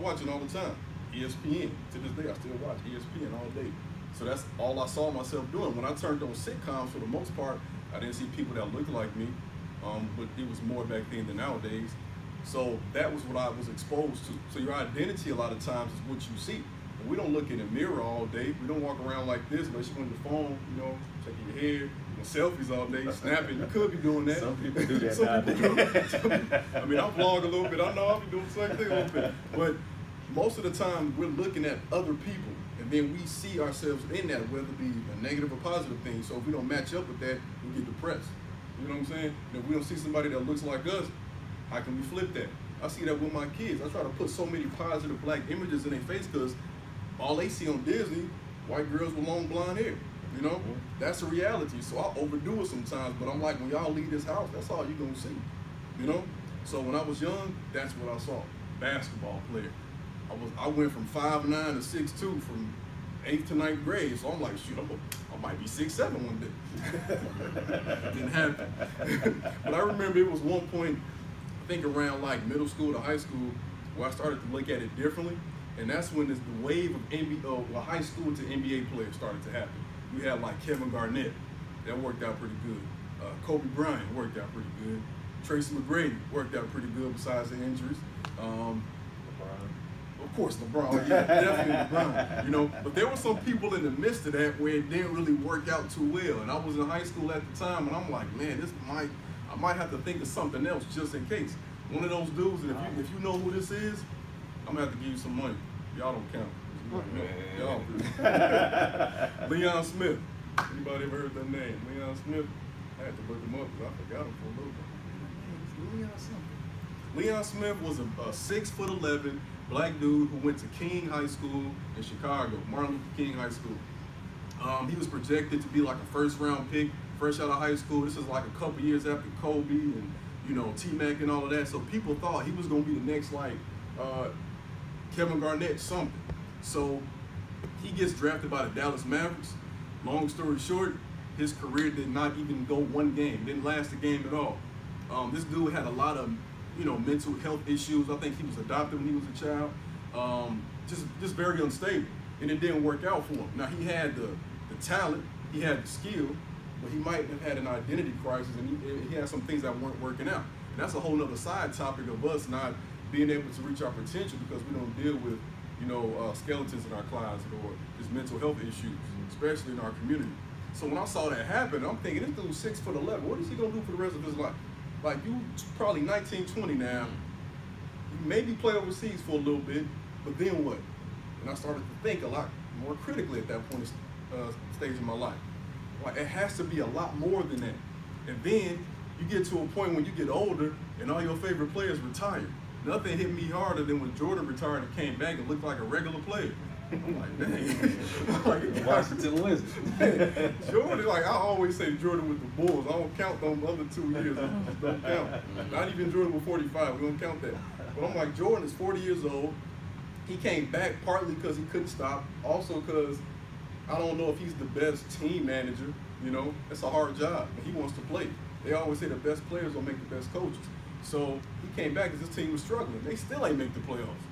watching all the time. ESPN. To this day, I still watch ESPN all day. So that's all I saw myself doing. When I turned on sitcoms, for the most part, I didn't see people that looked like me, but it was more back then than nowadays. So that was what I was exposed to. So your identity a lot of times is what you see. And we don't look in the mirror all day. We don't walk around like this unless you're on the phone, checking your hair, selfies all day, snapping. You could be doing that. Some people do that. Some people do. I mean, I vlog a little bit. I know I'll be doing the same thing a little bit. But most of the time, we're looking at other people, and then we see ourselves in that, whether it be a negative or positive thing. So if we don't match up with that, we get depressed. You know what I'm saying? And if we don't see somebody that looks like us, how can we flip that? I see that with my kids. I try to put so many positive black images in their face because all they see on Disney, white girls with long blonde hair. That's a reality. So I overdo it sometimes, but I'm like, when y'all leave this house, that's all you're gonna see. So when I was young, that's what I saw. Basketball player. I went from 5'9" to 6'2" from 8th to 9th grade. So I'm like, shoot, I might be 6'7" one day. Didn't happen. But I remember it was one point, I think around like middle school to high school, where I started to look at it differently. And that's when the wave of high school to NBA players started to happen. We had like Kevin Garnett, that worked out pretty good. Kobe Bryant worked out pretty good. Tracy McGrady worked out pretty good besides the injuries. Of course, LeBron, yeah, definitely LeBron, But there were some people in the midst of that where it didn't really work out too well. And I was in high school at the time, and I'm like, man, I might have to think of something else just in case. One of those dudes, and if you know who this is, I'm gonna have to give you some money. Y'all don't count. Y'all. Leon Smith. Anybody ever heard that name? Leon Smith? I had to look him up because I forgot him for a little bit. Leon Smith. Leon Smith was a 6'11" black dude who went to King High School in Chicago, Martin Luther King High School. He was projected to be like a first-round pick, fresh out of high school. This is like a couple years after Kobe and T-Mac and all of that. So people thought he was going to be the next like Kevin Garnett something. So he gets drafted by the Dallas Mavericks. Long story short, his career did not even go one game. Didn't last a game at all. This dude had a lot of mental health issues. I think he was adopted when he was a child. Just very unstable, and it didn't work out for him. Now he had the talent, he had the skill, but he might have had an identity crisis, and he had some things that weren't working out. And that's a whole nother side topic of us not being able to reach our potential because we don't deal with skeletons in our closet or just mental health issues, especially in our community. So when I saw that happen, I'm thinking, this dude's 6'11". What is he gonna do for the rest of his life? Like, you probably 19, 20 now. You maybe play overseas for a little bit, but then what? And I started to think a lot more critically at that point stage in my life. Like, it has to be a lot more than that. And then you get to a point when you get older and all your favorite players retire. Nothing hit me harder than when Jordan retired and came back and looked like a regular player. I'm like, dang. Washington Wizards. Jordan, like I always say, Jordan with the Bulls. I don't count them other 2 years. I just don't count. Not even Jordan with 45. We don't count that. But I'm like, Jordan is 40 years old. He came back partly because he couldn't stop. Also because I don't know if he's the best team manager. It's a hard job. But he wants to play. They always say the best players don't make the best coaches. So he came back because his team was struggling. They still ain't make the playoffs.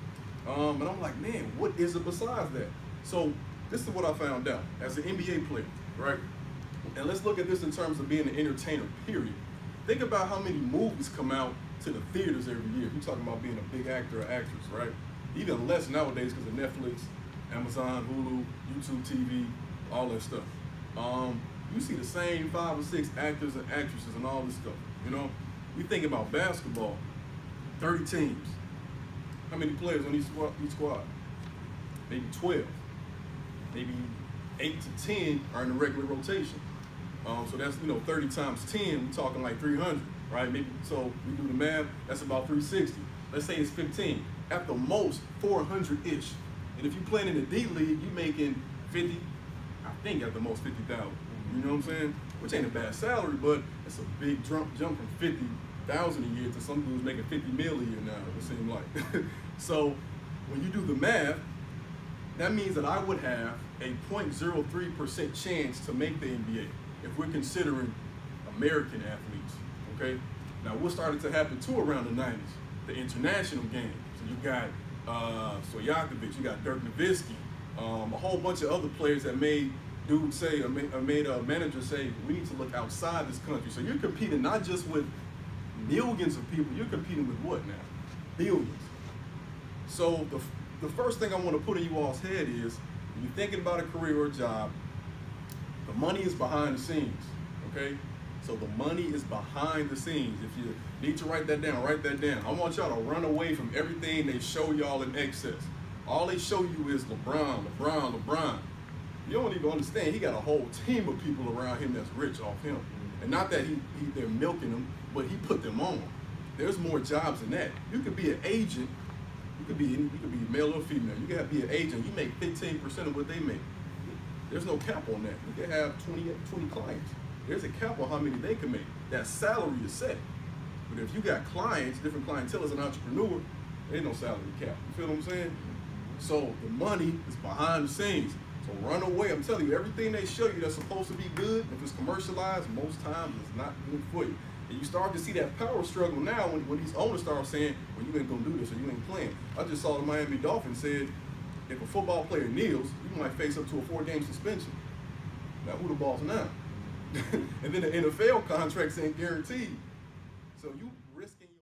And I'm like, man, what is it besides that? So this is what I found out as an NBA player, right? And let's look at this in terms of being an entertainer, period. Think about how many movies come out to the theaters every year. You're talking about being a big actor or actress, right? Even less nowadays because of Netflix, Amazon, Hulu, YouTube TV, all that stuff. You see the same 5 or 6 actors and actresses and all this stuff, You think about basketball, 30 teams. How many players on each squad? Maybe 12. Maybe 8 to 10 are in the regular rotation. So that's 30 times 10. We're talking like 300, right? Maybe so we do the math. That's about 360. Let's say it's 15. At the most 400-ish. And if you're playing in the D League, you're making 50. I think at the most 50,000. You know what I'm saying? Which ain't a bad salary, but it's a big jump from 50,000 a year to some dudes making 50 mil a year now, it seems like. So when you do the math, that means that I would have a 0.03% chance to make the NBA if we're considering American athletes, okay? Now what started to happen too around the 90s, the international game. So you got Stojakovic, you got Dirk Nowitzki, a whole bunch of other players that made dudes say, or made a manager say, we need to look outside this country. So you're competing not just with millions of people, you're competing with what now? Billions. So the first thing I want to put in you all's head is, when you're thinking about a career or a job, the money is behind the scenes, okay? So the money is behind the scenes. If you need to write that down, write that down. I want y'all to run away from everything they show y'all in excess. All they show you is LeBron, LeBron, LeBron. You don't even understand, he got a whole team of people around him that's rich off him. And not that they're milking him, but he put them on. There's more jobs than that. You could be an agent, you could be male or female. You can be an agent, you make 15% of what they make. There's no cap on that. You can have 20 clients. There's a cap on how many they can make. That salary is set. But if you got clients, different clientele as an entrepreneur, there ain't no salary cap. You feel what I'm saying? So the money is behind the scenes. So run away. I'm telling you, everything they show you that's supposed to be good, if it's commercialized, most times it's not good for you. And you start to see that power struggle now when these owners start saying, well, you ain't gonna do this or you ain't playing. I just saw the Miami Dolphins said, if a football player kneels, you might face up to a 4-game suspension. Now who the boss now? And then the NFL contracts ain't guaranteed. So you